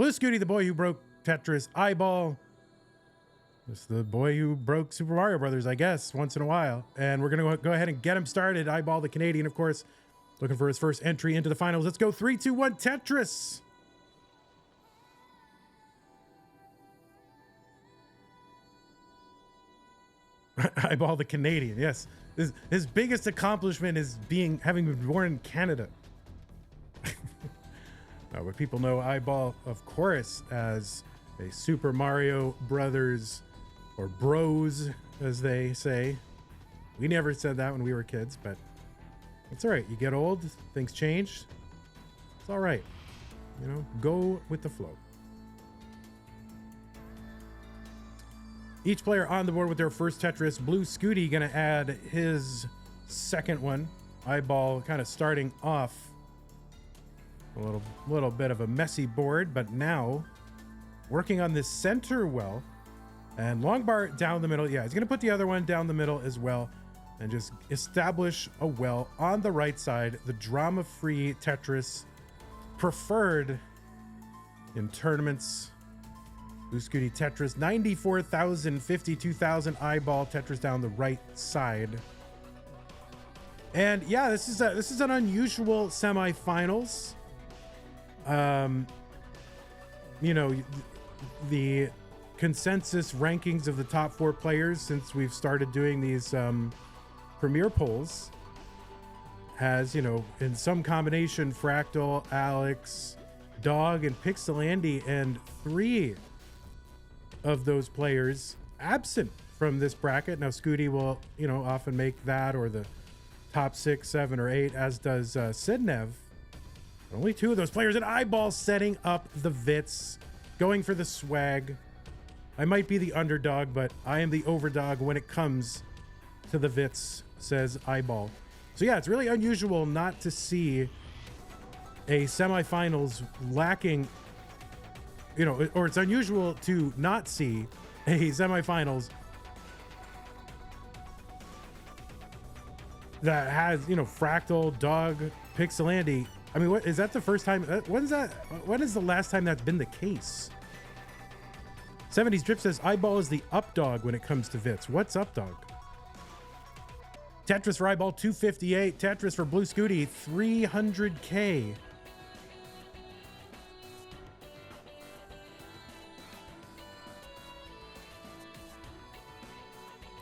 Blue Scooty, the boy who broke Tetris eyeball. It's the boy who broke Super Mario Brothers, I guess, once in a while. And we're going to go ahead and get him started. Eyeball, the Canadian, of course, looking for his first entry into the finals. Let's go 3, 2, 1, Tetris. Eyeball, the Canadian, yes. His biggest accomplishment is having been born in Canada. But people know Eyeball, of course, as a Super Mario Brothers, or Bros, as they say. We never said that when we were kids, but it's all right. You get old, things change. It's all right. You know, go with the flow. Each player on the board with their first Tetris. Blue Scooty gonna add his second one. Eyeball kind of starting off a little bit of a messy board, but now working on this center well, and long bar down the middle. Yeah, he's gonna put the other one down the middle as well and just establish a well on the right side, the drama-free Tetris preferred in tournaments. Blue Scooty Tetris, 94,000, 52,000 eyeball Tetris down the right side. And yeah, this is an unusual semifinals. You know, the consensus rankings of the top 4 players since we've started doing these premier polls has, you know, in some combination, Fractal, Alex, Dog, and Pixel Andy, and 3 of those players absent from this bracket. Now Scooty will, you know, often make that or the top 6, 7, or 8, as does Sidnev. Only 2 of those players at Eyeball setting up the Vits, going for the swag. I might be the underdog, but I am the overdog when it comes to the Vits, says Eyeball. So yeah, it's really unusual not to see a semifinals lacking, you know, or it's unusual to not see a semifinals that has, you know, Fractal, Dog, Pixel Andy. I mean, what is that the first time? When is the last time that's been the case? 70s Drip says Eyeball is the up dog when it comes to Vits. What's up dog? Tetris for Eyeball 258. Tetris for Blue Scooty 300K.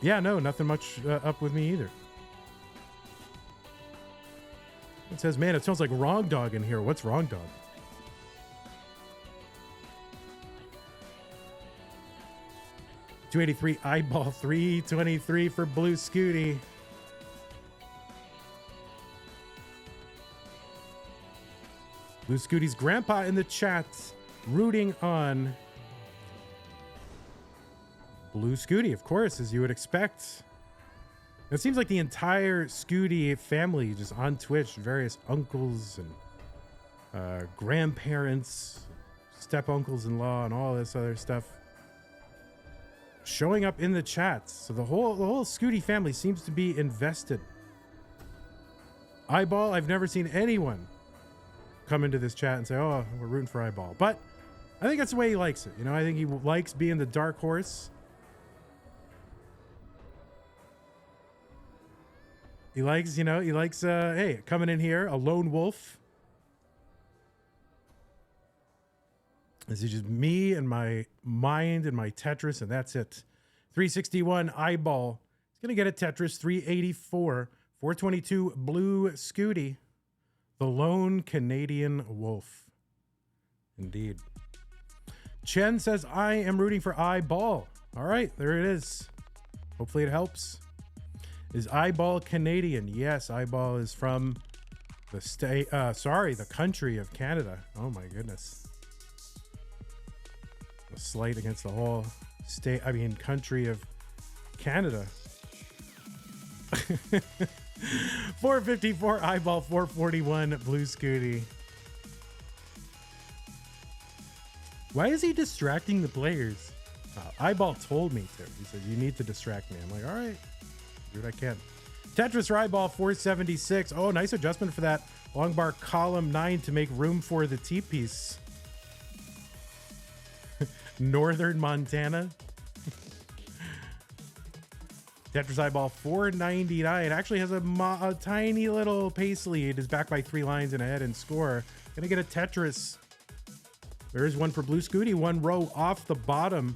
Yeah, no, nothing much up with me either. It says, man, it sounds like Wrong Dog in here. What's Wrong Dog? $283 Eyeball, 323 for Blue Scooty. Blue Scooty's grandpa in the chat rooting on Blue Scooty, of course, as you would expect. It seems like the entire Scooty family just on Twitch, various uncles and grandparents, step uncles in law, and all this other stuff showing up in the chats. So the whole Scooty family seems to be invested. Eyeball, I've never seen anyone come into this chat and say, "Oh, we're rooting for Eyeball," but I think that's the way he likes it. You know, I think he likes being the dark horse. He likes, you know, hey, coming in here, a lone wolf. This is just me and my mind and my Tetris, and that's it. 361 Eyeball. He's going to get a Tetris. 384. 422 Blue Scooty. The lone Canadian wolf. Indeed. Chen says, I am rooting for Eyeball. All right, there it is. Hopefully it helps. Is Eyeball Canadian? Yes, Eyeball is from the country of Canada. Oh my goodness. A slight against the whole country of Canada. 454 Eyeball, 441 Blue Scooty. Why is he distracting the players? Eyeball told me to. He said, you need to distract me. I'm like, all right. Do what I can. Tetris for Eyeball 476. Oh, nice adjustment for that long bar column 9 to make room for the T-piece. Northern Montana. Tetris Eyeball 499 actually has a tiny little pace lead. Is back by 3 lines and ahead in score. Gonna get a Tetris. There's one for Blue Scooty, 1 row off the bottom.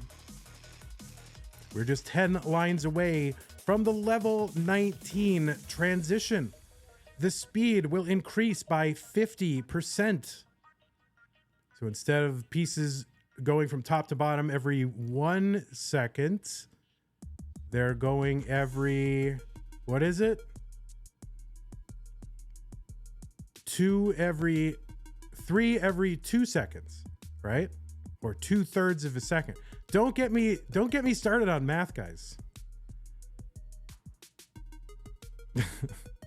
We're just 10 lines away from the level 19 transition. The speed will increase by 50%. So instead of pieces going from top to bottom every 1 second, they're going every, what is it? 3 every 2 seconds, right? Or 2/3 of a second. Don't get me started on math, guys.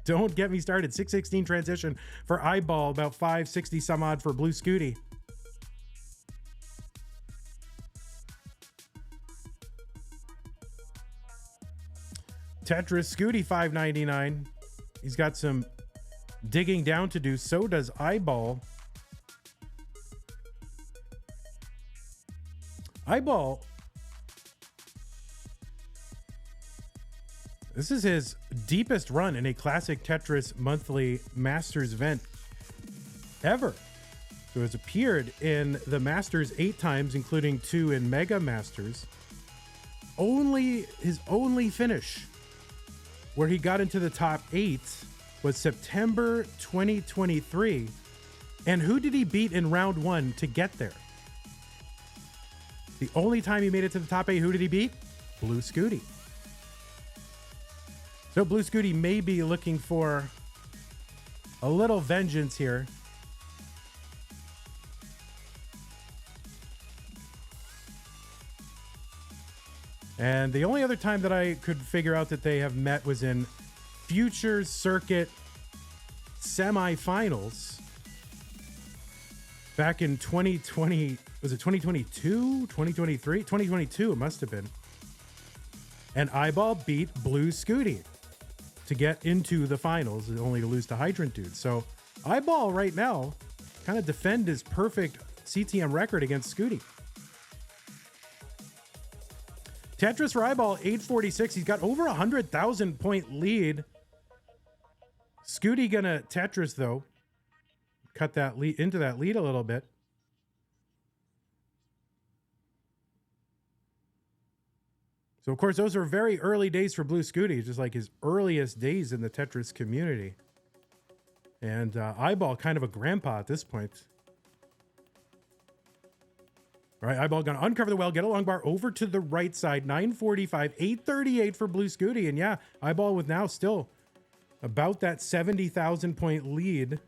Don't get me started. 616 transition for Eyeball, about 560 some odd for Blue Scooty. Tetris Scooty 599. He's got some digging down to do. So does Eyeball. Eyeball. This is his deepest run in a classic Tetris monthly Masters event ever. So it's appeared in the Masters 8 times, including 2 in Mega Masters. His only finish where he got into the top 8 was September 2023. And who did he beat in round 1 to get there? The only time he made it to the top 8, who did he beat? Blue Scooty. So Blue Scooty may be looking for a little vengeance here. And the only other time that I could figure out that they have met was in Future Circuit semifinals back in 2020. Was it 2022? 2023? 2022, it must have been. And Eyeball beat Blue Scooty to get into the finals, only to lose to Hydrant Dude. So Eyeball right now kind of defend his perfect CTM record against Scooty. Tetris for Eyeball, 846. He's got over 100,000 point lead. Scooty gonna Tetris though. Cut that lead into that lead a little bit. So of course, those are very early days for Blue Scooty, just like his earliest days in the Tetris community. And Eyeball kind of a grandpa at this point. All right, Eyeball gonna uncover the well, get a long bar over to the right side, 945, 838 for Blue Scooty. And yeah, Eyeball with now still about that 70,000 point lead.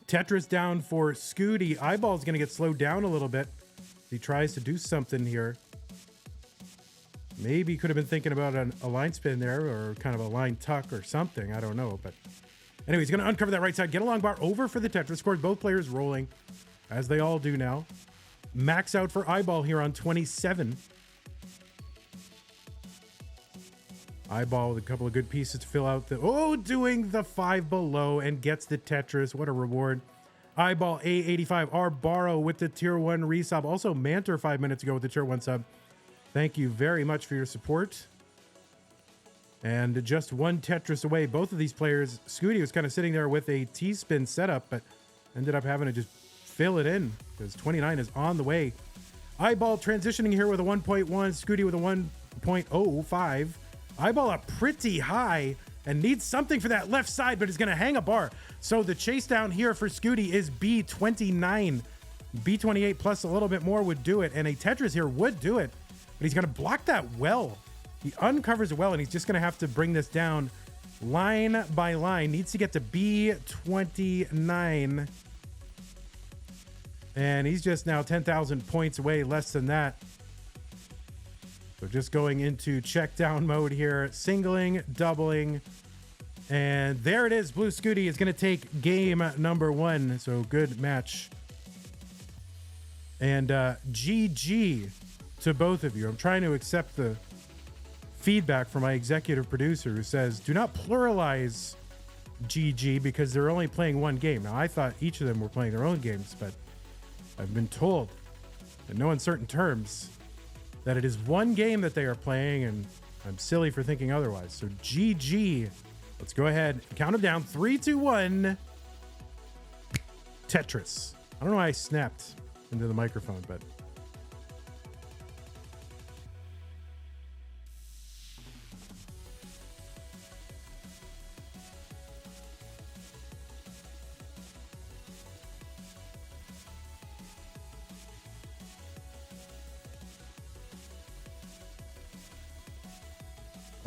Tetris down for Scooty. Eyeball's gonna get slowed down a little bit. He tries to do something here. Maybe could have been thinking about a line spin there or kind of a line tuck or something. I don't know. But anyway, he's going to uncover that right side. Get a long bar over for the Tetris. Scored both players rolling, as they all do now. Max out for Eyeball here on 27. Eyeball with a couple of good pieces to fill out the... Oh, doing the 5 below and gets the Tetris. What a reward. Eyeball A85. Arbaro with the tier 1 resub. Also, Manter 5 minutes ago with the tier 1 sub. Thank you very much for your support. And just one Tetris away. Both of these players, Scooty was kind of sitting there with a T-spin setup, but ended up having to just fill it in because 29 is on the way. Eyeball transitioning here with a 1.1. Scooty with a 1.05. Eyeball up pretty high and needs something for that left side, but is going to hang a bar. So the chase down here for Scooty is B29. B28 plus a little bit more would do it, and a Tetris here would do it, but he's going to block that well. He uncovers it well, and he's just going to have to bring this down line by line. Needs to get to B29. And he's just now 10,000 points away, less than that. So just going into check down mode here, singling, doubling, and there it is. Blue Scooty is going to take game number 1. So good match. And GG to both of you. I'm trying to accept the feedback from my executive producer who says, do not pluralize GG because they're only playing one game. Now, I thought each of them were playing their own games, but I've been told, in no uncertain terms, that it is one game that they are playing, and I'm silly for thinking otherwise. So GG. Let's go ahead and count them down. 3, 2, 1. Tetris. I don't know why I snapped into the microphone, but...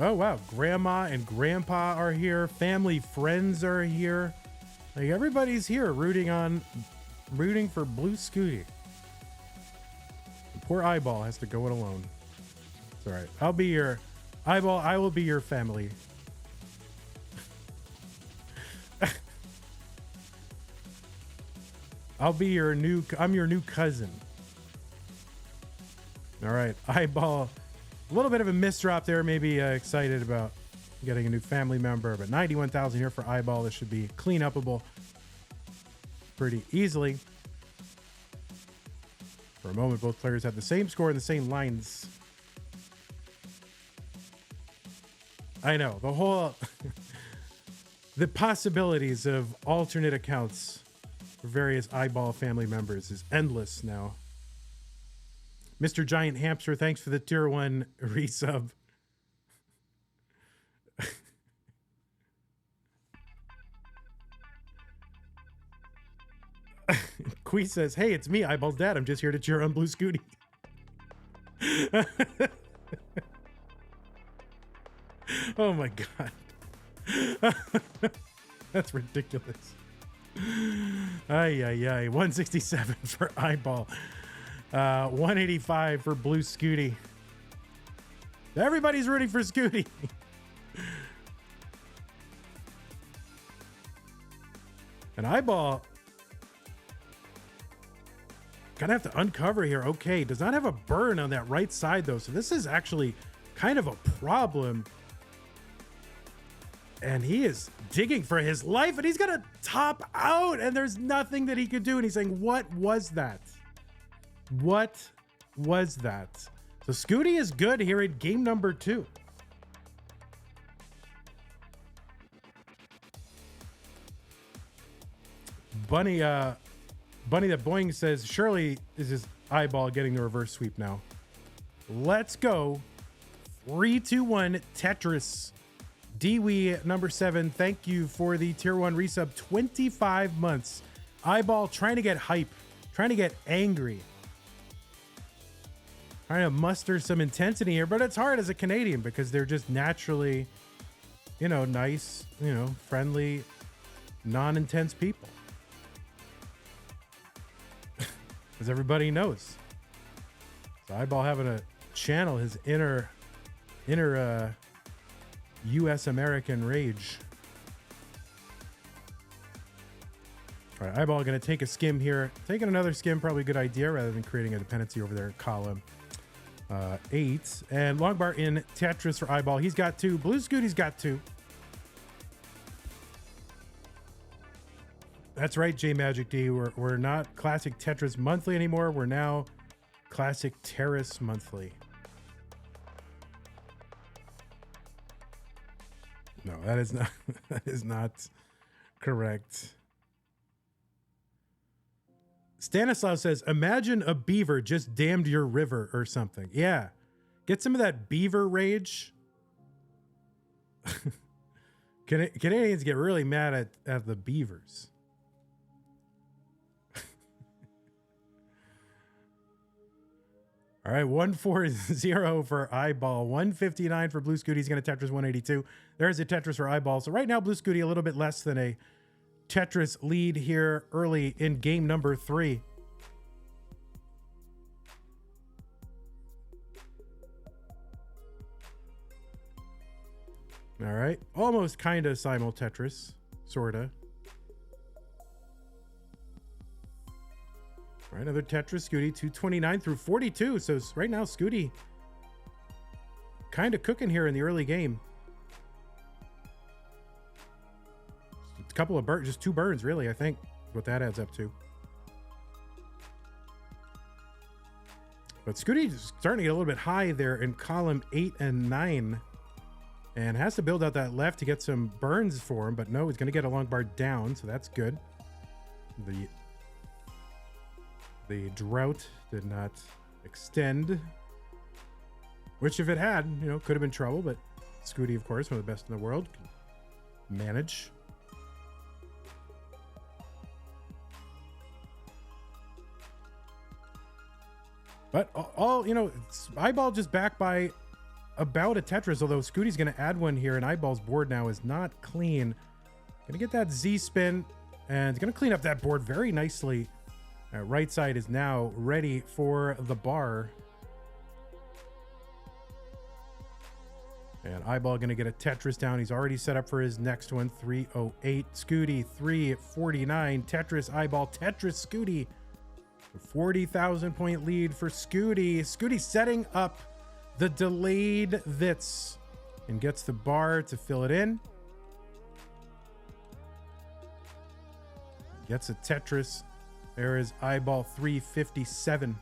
Oh, wow. Grandma and grandpa are here. Family, friends are here. Like, everybody's here rooting for Blue Scooty. The poor Eyeball has to go it alone. It's all right. I'll be your Eyeball. I will be your family. I'm your new cousin. All right. Eyeball. A little bit of a misdrop there, maybe excited about getting a new family member, but 91,000 here for Eyeball. This should be clean upable pretty easily. For a moment, both players had the same score and the same lines. I know, the whole the possibilities of alternate accounts for various Eyeball family members is endless now. Mr. Giant Hamster, thanks for the tier 1 resub. Quee says, hey, it's me, Eyeball's dad. I'm just here to cheer on Blue Scooty. Oh my God. That's ridiculous. Ay, ay, ay. 167 for Eyeball. 185 for Blue Scooty. Everybody's rooting for Scooty. And Eyeball gonna have to uncover here. Okay, does not have a burn on that right side though, so this is actually kind of a problem. And he is digging for his life, and he's gonna top out, and there's nothing that he could do. And he's saying, what was that? What was that? So Scooty is good here in game number 2. Bunny that Boing says, surely is his Eyeball getting the reverse sweep now. Let's go. 3, 2, 1 Tetris. Dewey number 7, thank you for the tier 1 resub. 25 months. Eyeball trying to get hype, trying to get angry, trying to muster some intensity here, but it's hard as a Canadian because they're just naturally, nice, friendly, non-intense people. As everybody knows. So Eyeball having to channel his inner U.S. American rage. All right, Eyeball going to take a skim here. Taking another skim, probably a good idea rather than creating a dependency over there in column 8. And Longbar in Tetris for Eyeball. He's got 2. Blue Scooty's got 2. That's right, J Magic D. We're not Classic Tetris Monthly anymore. We're now Classic Terrace Monthly. No, that is not correct. Stanislav says, imagine a beaver just dammed your river or something. Yeah. Get some of that beaver rage. Canadians get really mad at the beavers. All right, 140 for Eyeball, 159 for Blue Scooty. He's going to Tetris 182. There's a Tetris for Eyeball. So right now, Blue Scooty a little bit less than a Tetris lead here early in game number 3. All right, almost kind of simul Tetris, sort of. All right, another Tetris, Scooty, 229 through 42. So right now, Scooty kind of cooking here in the early game. Just a couple of burns, just 2 burns, really, I think, what that adds up to. But Scooty's starting to get a little bit high there in column 8 and 9. And has to build out that left to get some burns for him. But no, he's going to get a long bar down, so that's good. The drought did not extend. Which if it had, could have been trouble. But Scooty, of course, one of the best in the world, can manage. But all, Eyeball just back by about a Tetris, although Scooty's going to add one here, and Eyeball's board now is not clean. Going to get that Z spin, and it's going to clean up that board very nicely. Right side is now ready for the bar. And Eyeball going to get a Tetris down. He's already set up for his next one, 308. Scooty, 349. Tetris, Eyeball, Tetris, Scooty. 40,000 point lead for Scooty. Scooty setting up the delayed Vits and gets the bar to fill it in. Gets a Tetris. There is Eyeball 357.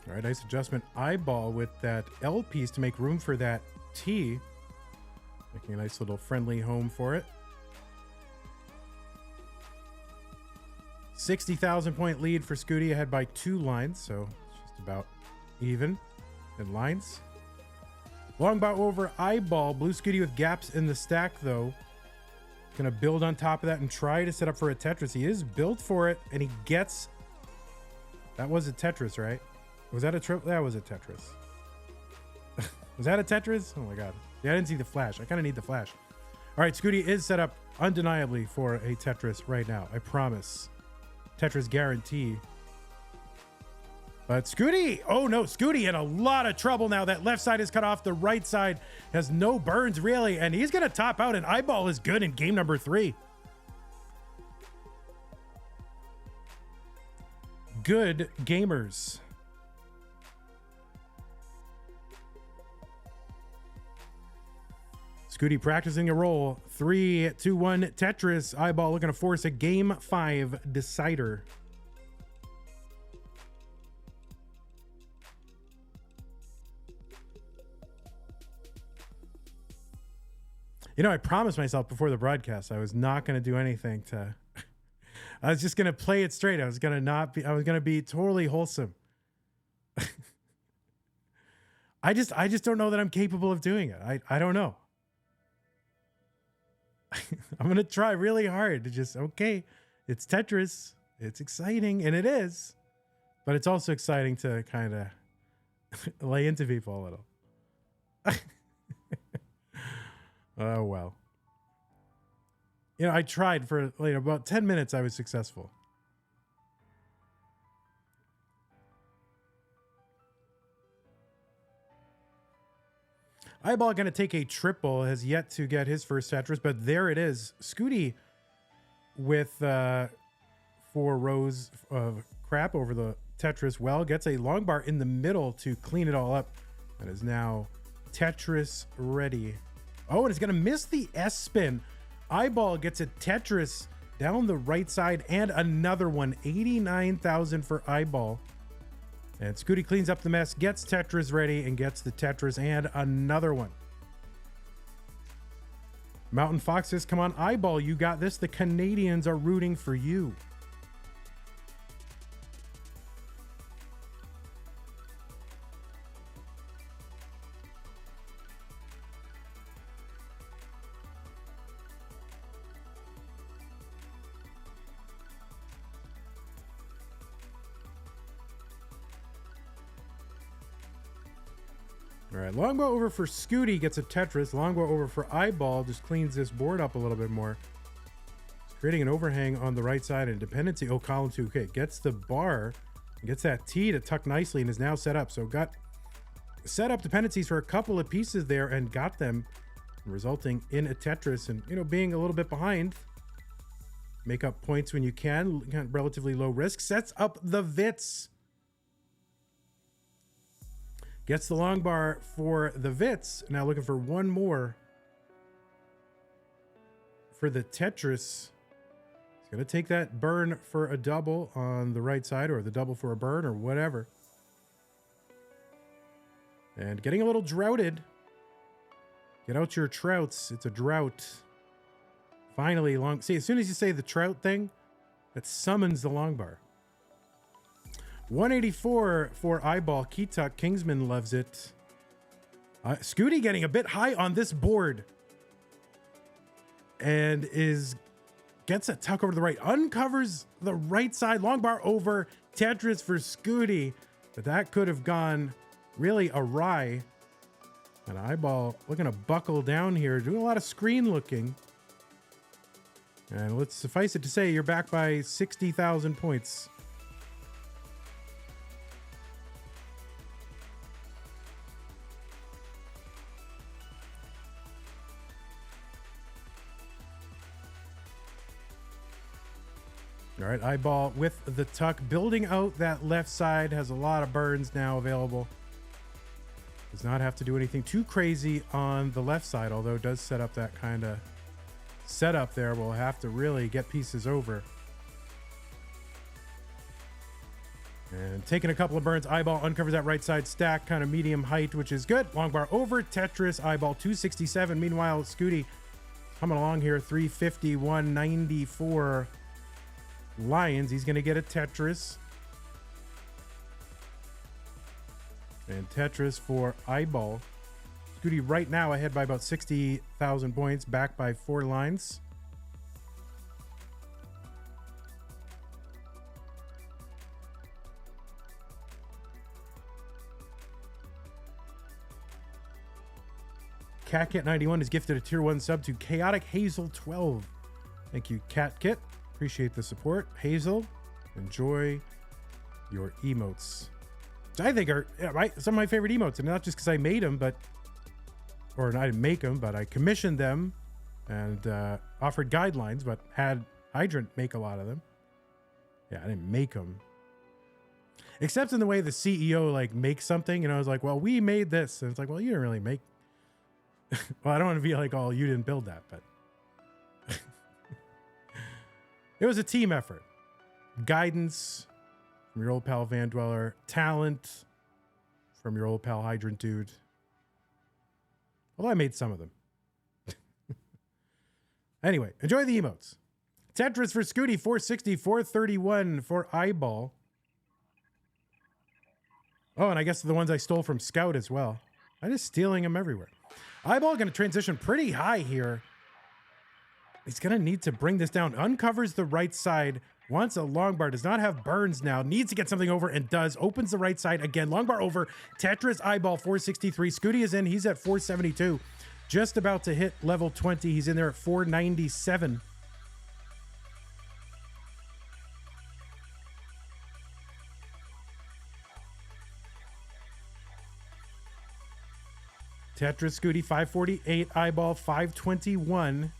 All right, nice adjustment. Eyeball with that L piece to make room for that T. Making a nice little friendly home for it. 60,000 point lead for Scooty, ahead by 2 lines, so it's just about even in lines. Long bar over Eyeball. Blue Scooty with gaps in the stack, though. Gonna build on top of that and try to set up for a Tetris. He is built for it, and he gets... That was a Tetris, right? Was that a triple? That was a Tetris. Was that a Tetris? Oh my god. Yeah, I didn't see the flash. I kind of need the flash. All right, Scooty is set up undeniably for a Tetris right now. I promise. Tetris guarantee. But Scooty, oh no, Scooty in a lot of trouble now. That left side is cut off. The right side has no burns really, and he's going to top out, and Eyeball is good in game number 3. Good gamers. Scooty practicing a roll. 3, 2, 1, Tetris. Eyeball looking to force a game 5 decider. I promised myself before the broadcast I was not going to do anything to... I was just going to play it straight. I was going to be totally wholesome. I just don't know that I'm capable of doing it. I don't know. I'm going to try really hard to just, okay, it's Tetris. It's exciting, and it is. But it's also exciting to kind of lay into people a little. Oh, well. I tried for about 10 minutes. I was successful. Eyeball going to take a triple, has yet to get his first Tetris, but there it is. Scooty with 4 rows of crap over the Tetris well, gets a long bar in the middle to clean it all up, and is now Tetris ready. Oh, and it's going to miss the S spin. Eyeball gets a Tetris down the right side and another one. 89,000 for Eyeball. And Scooty cleans up the mess, gets Tetris ready, and gets the Tetris and another one. Mountain Fox says, come on, Eyeball, you got this. The Canadians are rooting for you. All right, longbow over for Scooty, gets a Tetris. Longbow over for Eyeball, just cleans this board up a little bit more. It's creating an overhang on the right side and dependency. Oh, column 2. Okay, gets the bar, gets that T to tuck nicely, and is now set up. So got set up dependencies for a couple of pieces there and got them, resulting in a Tetris. And, being a little bit behind, make up points when you can. Relatively low risk. Sets up the Vits. Gets the long bar for the Vits. Now looking for one more for the Tetris. He's going to take that burn for a double on the right side, or the double for a burn, or whatever. And getting a little droughted. Get out your trouts. It's a drought. Finally, long. See, as soon as you say the trout thing, that summons the long bar. 184 for eyeball. Keetuck Kingsman loves it. Scooty getting a bit high on this board. And gets a tuck over to the right. Uncovers the right side. Long bar over. Tetris for Scooty. But that could have gone really awry. And eyeball looking to buckle down here. Doing a lot of screen looking. And let's suffice it to say, you're back by 60,000 points. All right, eyeball with the tuck, building out that left side, has a lot of burns now available. Does not have to do anything too crazy on the left side, although it does set up that kind of setup there. We'll have to really get pieces over. And taking a couple of burns, eyeball uncovers that right side stack, kind of medium height, which is good. Long bar over, Tetris, eyeball 267. Meanwhile, Scooty coming along here, 350, 194. Lions, he's going to get a Tetris. And Tetris for eyeball. Scooty right now ahead by about 60,000 points, back by 4 lines. CatKit91 is gifted a tier 1 sub to Chaotic Hazel 12. Thank you, CatKit. Appreciate the support. Hazel, enjoy your emotes. Which I think are some of my favorite emotes. And not just because I made them, or I didn't make them, but I commissioned them and offered guidelines, but had Hydrant make a lot of them. Yeah, I didn't make them. Except in the way the CEO like makes something, and I was like, well, we made this. And it's like, well, you didn't really make. Well, I don't want to be like, oh, you didn't build that, but it was a team effort. Guidance from your old pal Van Dweller. Talent from your old pal Hydrant Dude. Well, I made some of them. Anyway, enjoy the emotes. Tetris for Scooty, 460, 431 for eyeball. Oh, and I guess the ones I stole from Scout as well. I'm just stealing them everywhere. Eyeball going to transition pretty high here. He's going to need to bring this down. Uncovers the right side. Wants a long bar. Does not have burns now. Needs to get something over and does. Opens the right side again. Long bar over. Tetris eyeball 463. Scooty is in. He's at 472. Just about to hit level 20. He's in there at 497. Tetris Scooty 548. Eyeball 521.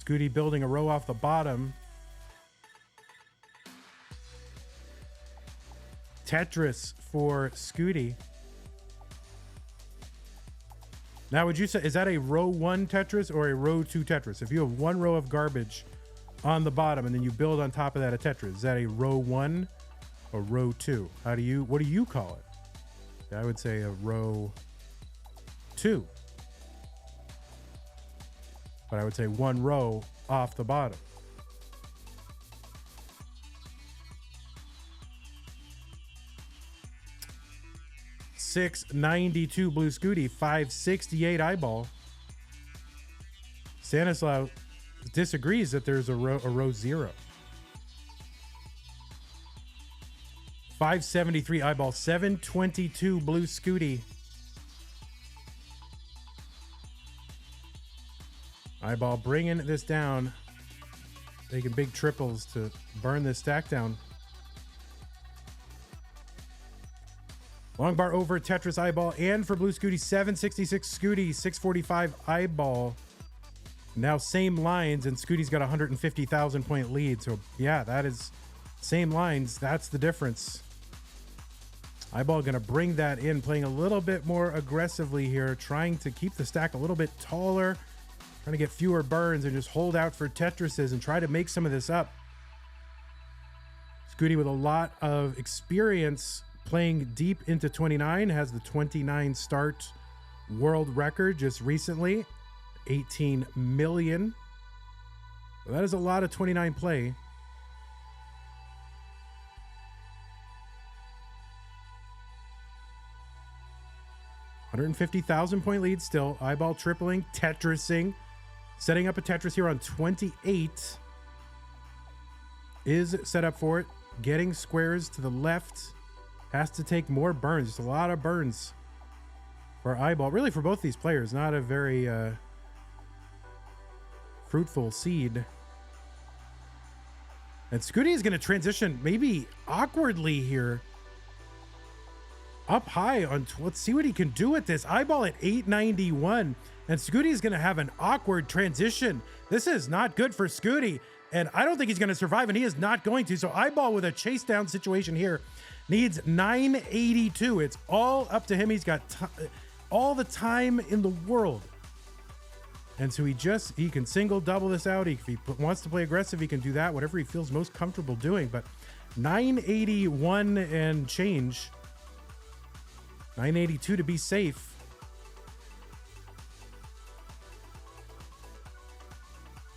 Scooty building a row off the bottom. Tetris for Scooty. Now, would you say, is that a row 1 Tetris or a row 2 Tetris? If you have one row of garbage on the bottom and then you build on top of that a Tetris, is that a row 1 or row 2? What do you call it? I would say a row 2. But I would say one row off the bottom. $692 Blue Scooty, 568 eyeball. Stanislaw disagrees that there's a row 0. 573 eyeball, 722 Blue Scooty. Eyeball bringing this down. Taking big triples to burn this stack down. Long bar over, Tetris eyeball, and for Blue Scooty, 766 Scooty, 645 eyeball. Now same lines, and Scooty's got a 150,000 point lead. So yeah, that is same lines. That's the difference. Eyeball going to bring that in, playing a little bit more aggressively here, trying to keep the stack a little bit taller, trying to get fewer burns and just hold out for Tetrises and try to make some of this up. Scooty with a lot of experience playing deep into 29, has the 29 start world record just recently, 18 million. Well, that is a lot of 29 play. $150,000 point lead still. Eyeball tripling, Tetrising, setting up a Tetris here on 28. Is set up for it. Getting squares to the left. Has to take more burns. Just a lot of burns for Eyeball. Really for both these players. Not a very fruitful seed. And Scooty is going to transition maybe awkwardly here. Up high on, let's see what he can do with this. Eyeball at 891. And Scooty is going to have an awkward transition. This is not good for Scooty. And I don't think he's going to survive, and he is not going to. So Eyeball with a chase down situation here needs 982. It's all up to him. He's got all the time in the world. And so he can single double this out. If he wants to play aggressive, he can do that, whatever he feels most comfortable doing. But 981 and change. 982 to be safe.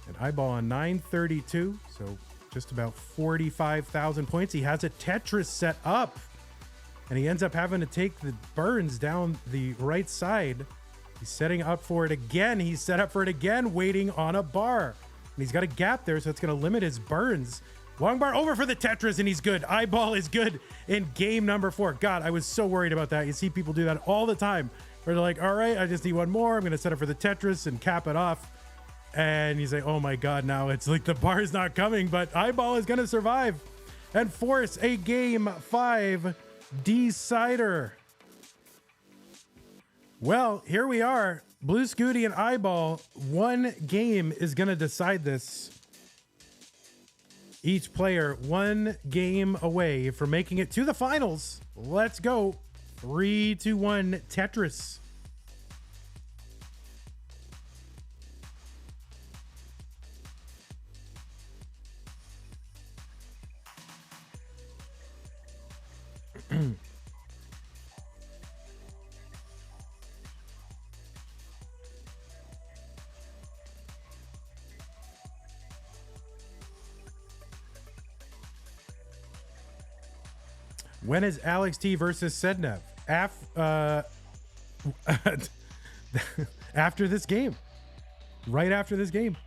And Eyeball on 932, so just about 45,000 points. He has a Tetris set up, and he ends up having to take the burns down the right side. He's setting up for it again. He's set up for it again, waiting on a bar. And he's got a gap there, so it's going to limit his burns. Long bar over for the Tetris, and he's good. Eyeball is good in game number 4. God, I was so worried about that. You see people do that all the time, where they're like, all right, I just need one more. I'm going to set up for the Tetris and cap it off. And you say, oh my God, now it's like the bar is not coming, but Eyeball is going to survive and force a game 5 decider. Well, here we are. Blue Scooty and Eyeball. One game is going to decide this. Each player one game away from making it to the finals. Let's go. 3, 2, 1, Tetris. When is Alex T versus Sednev? After this game. Right after this game.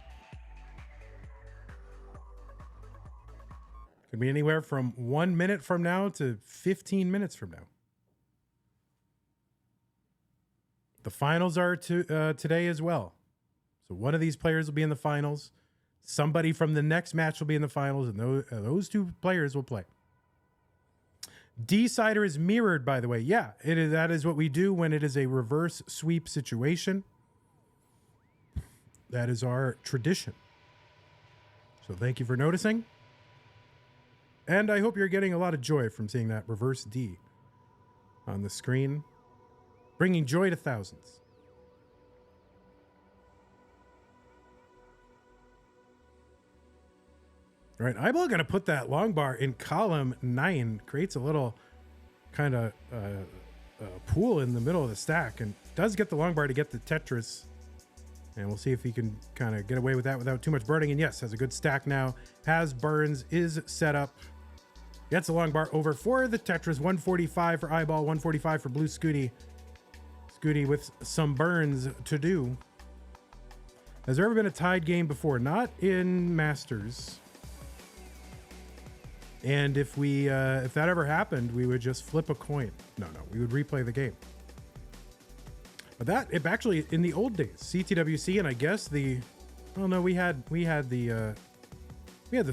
Could be anywhere from 1 minute from now to 15 minutes from now. The finals are today as well. So one of these players will be in the finals. Somebody from the next match will be in the finals, and those two players will play. Decider is mirrored, by the way. Yeah, that is what we do when it is a reverse sweep situation. That is our tradition. So thank you for noticing. And I hope you're getting a lot of joy from seeing that reverse D on the screen, bringing joy to thousands. All right, Eyeball going to put that long bar in column 9, creates a little kind of pool in the middle of the stack, and does get the long bar to get the Tetris. And we'll see if he can kind of get away with that without too much burning. And yes, has a good stack now, has burns, is set up. Gets a long bar over for the Tetris. 145 for Eyeball, 145 for Blue Scooty. Scooty with some burns to do. Has there ever been a tied game before? Not in Masters. And if that ever happened, we would just flip a coin. No, we would replay the game. But if actually in the old days, CTWC, and I guess we had the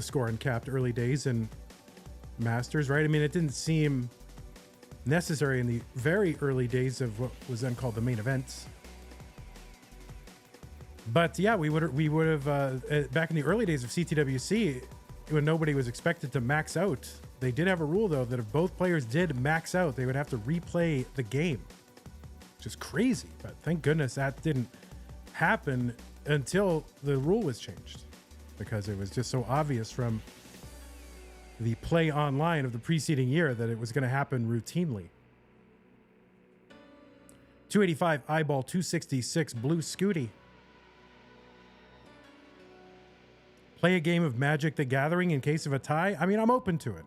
score uncapped early days in Masters, right? I mean, it didn't seem necessary in the very early days of what was then called the main events. But yeah, we would have back in the early days of CTWC, when nobody was expected to max out. They did have a rule, though, that if both players did max out, they would have to replay the game, which is crazy. But thank goodness that didn't happen until the rule was changed, because it was just so obvious from the play online of the preceding year that it was going to happen routinely. 285 eyeball, 266 blue Scooty. Play a game of Magic the Gathering in case of a tie? I mean, I'm open to it.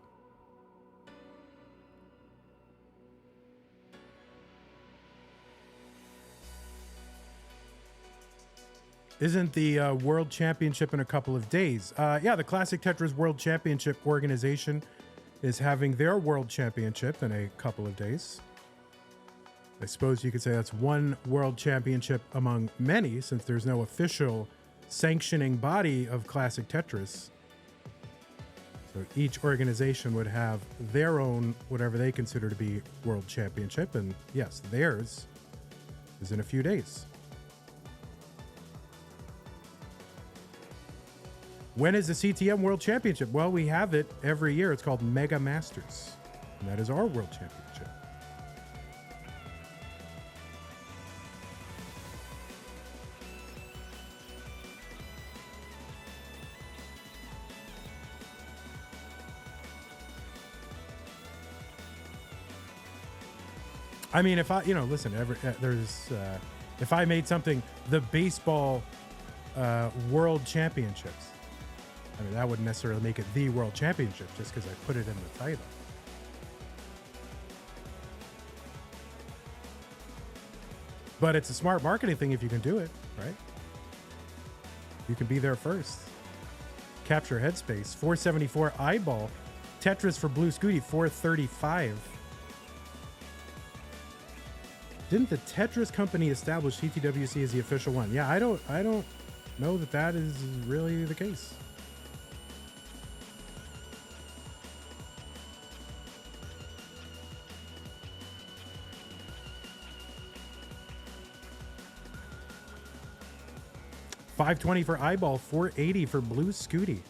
Isn't the World Championship in a couple of days? Yeah, the Classic Tetris World Championship organization is having their World Championship in a couple of days. I suppose you could say that's one World Championship among many, since there's no official sanctioning body of Classic Tetris. So each organization would have their own, whatever they consider to be World Championship, and yes, theirs is in a few days. When is the CTM World Championship? Well, we have it every year. It's called Mega Masters, and that is our World Championship. I mean, if I, listen, if I made something, the baseball World Championships, I mean, that wouldn't necessarily make it the World Championship just because I put it in the title. But it's a smart marketing thing if you can do it, right? You can be there first. Capture headspace, 474 eyeball. Tetris for Blue Scooty, 435. Didn't the Tetris company establish TTWC as the official one? Yeah, I don't know that is really the case. $520 for eyeball, $480 for Blue Scooty.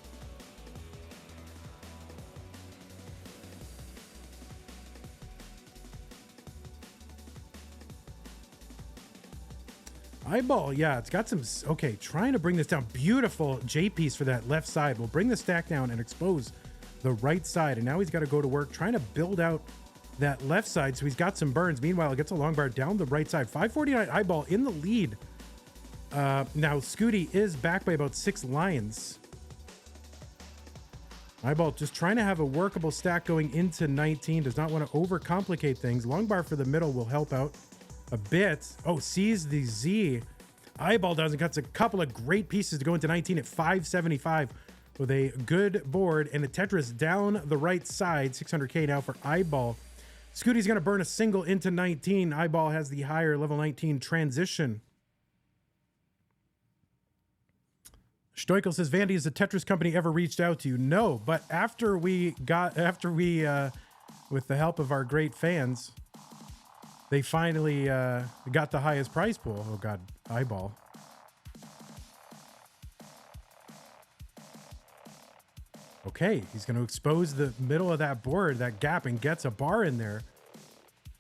Eyeball, yeah, it's got some, okay, trying to bring this down. Beautiful J piece for that left side. We'll bring the stack down and expose the right side. And now he's got to go to work trying to build out that left side. So he's got some burns. Meanwhile, it gets a long bar down the right side. 549 eyeball in the lead. Now Scooty is back by about 6 lions. Eyeball just trying to have a workable stack going into 19. Does not want to overcomplicate things. Long bar for the middle will help out a bit. Oh, sees the Z. Eyeball doesn't. Got a couple of great pieces to go into 19 at 575 with a good board, and the Tetris down the right side. 600K now for Eyeball. Scooty's going to burn a single into 19. Eyeball has the higher level 19 transition. Stoichel says, Vandy, has the Tetris company ever reached out to you? No, but after we, with the help of our great fans, they finally got the highest prize pool. Oh, God, eyeball. Okay, he's going to expose the middle of that board, that gap, and gets a bar in there.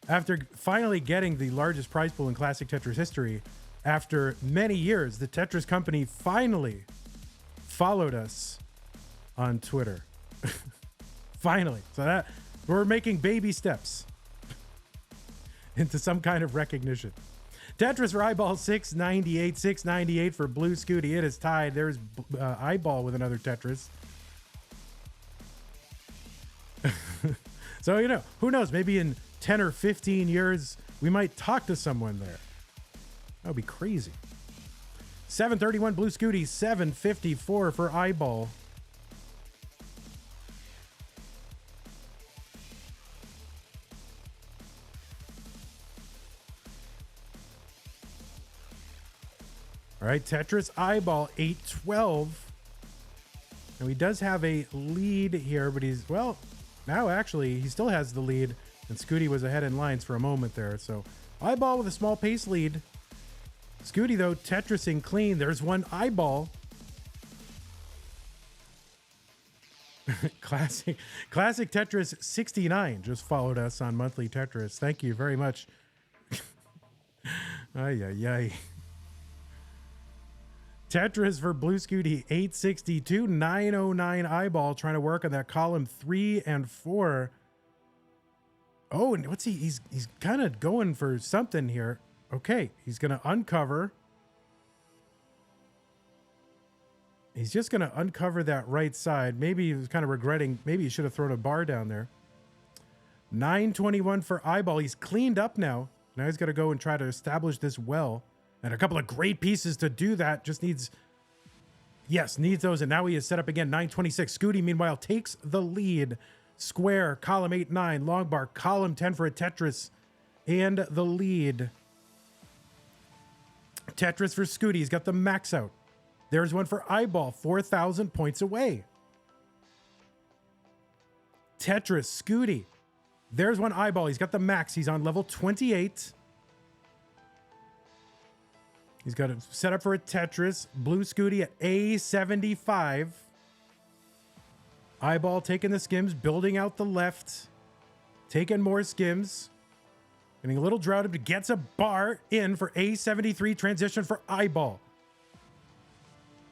After finally getting the largest prize pool in Classic Tetris history, after many years, the Tetris company finally followed us on Twitter. Finally. So that we're making baby steps into some kind of recognition. Tetris for Eyeball, 698. 698 for Blue Scooty. It is tied. There's Eyeball with another Tetris. So, who knows? Maybe in 10 or 15 years, we might talk to someone there. That would be crazy. 731 Blue Scooty, 754 for Eyeball. All right, Tetris Eyeball, 812. Now he does have a lead here, but he's, well, now actually he still has the lead, and Scooty was ahead in lines for a moment there. So Eyeball with a small pace lead. Scooty, though, Tetrising clean. There's one Eyeball. Classic Tetris 69 just followed us on Monthly Tetris. Thank you very much. Ay, ay, ay. Tetris for Blue Scooty 862 909 eyeball trying to work on that column 3 and 4. Oh, and what's he's kind of going for something here. Okay, he's going to uncover. He's just going to uncover that right side. Maybe he was kind of regretting. Maybe he should have thrown a bar down there. 921 for eyeball. He's cleaned up now. Now he's got to go and try to establish this well. And a couple of great pieces to do that. Just needs those. And now he is set up again. 926. Scooty, meanwhile, takes the lead. Square, column 8, 9. Long bar, column 10 for a Tetris. And the lead. Tetris for Scooty. He's got the max out. There's one for eyeball. 4,000 points away. Tetris, Scooty. There's one eyeball. He's got the max. He's on level 28. He's got it set up for a Tetris. Blue Scooty at A75. Eyeball taking the skims, building out the left. Taking more skims. Getting a little droughted, but gets a bar in for A73 transition for eyeball.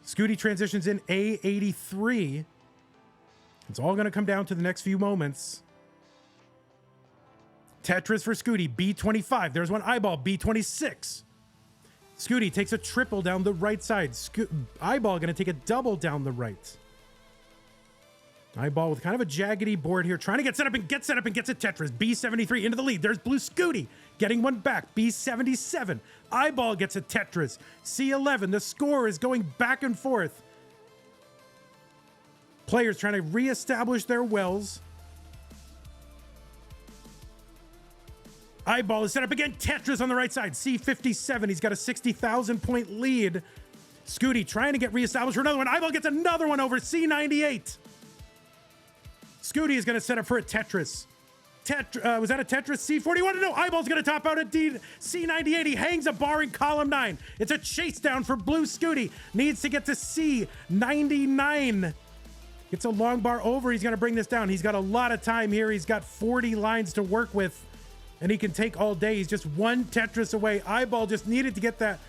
Scooty transitions in A83. It's all going to come down to the next few moments. Tetris for Scooty, B25. There's one eyeball, B26. Scooty takes a triple down the right side. Eyeball going to take a double down the right. Eyeball with kind of a jaggedy board here, trying to get set up and gets a Tetris. B73 into the lead. There's Blue Scooty getting one back. B77. Eyeball gets a Tetris. C11. The score is going back and forth. Players trying to reestablish their wells. Eyeball is set up again. Tetris on the right side. C57. He's got a 60,000 point lead. Scooty trying to get reestablished for another one. Eyeball gets another one over. C98. Scooty is going to set up for a Tetris. Was that a Tetris? C41? No, Eyeball's going to top out at C98. He hangs a bar in column 9. It's a chase down for Blue Scooty. Needs to get to C99. Gets a long bar over. He's going to bring this down. He's got a lot of time here. He's got 40 lines to work with, and he can take all day. He's just one Tetris away. Eyeball just needed to get that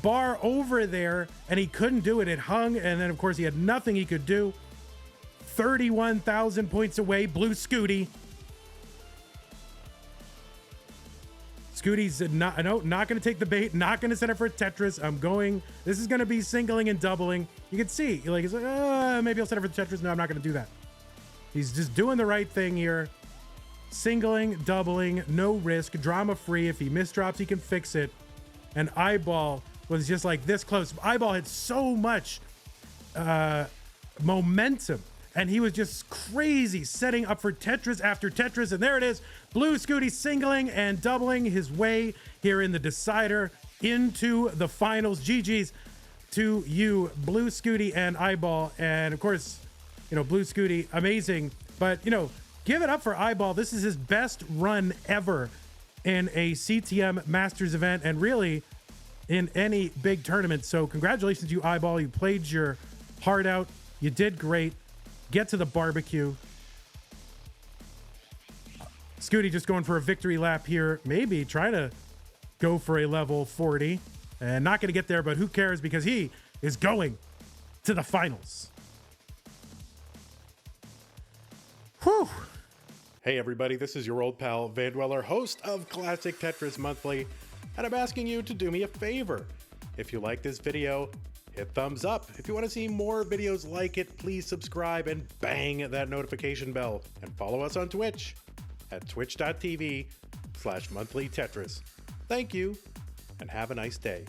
bar over there, and he couldn't do it. It hung, and then, of course, he had nothing he could do. 31,000 points away. Blue Scooty. Scooty's not going to take the bait. Not going to set up for a Tetris. This is going to be singling and doubling. You can see, he's like, maybe I'll set up for the Tetris. No, I'm not going to do that. He's just doing the right thing here. Singling, doubling, no risk, drama free. If he misdrops, he can fix it. And Eyeball was just like this close. Eyeball had so much momentum, and he was just crazy setting up for Tetris after Tetris. And there it is. Blue Scooty singling and doubling his way here in the decider into the finals. GG's to you, Blue Scooty and Eyeball. And of course, Blue Scooty, amazing. But, give it up for Eyeball. This is his best run ever in a CTM Masters event, and really in any big tournament. So congratulations to you, Eyeball. You played your heart out. You did great. Get to the barbecue. Scooty just going for a victory lap here. Maybe try to go for a level 40. And not going to get there, but who cares, because he is going to the finals. Whew. Hey everybody, this is your old pal Vandweller, host of Classic Tetris Monthly, and I'm asking you to do me a favor. If you like this video, hit thumbs up. If you want to see more videos like it, please subscribe and bang that notification bell. And follow us on Twitch at twitch.tv/monthlytetris. Thank you, and have a nice day.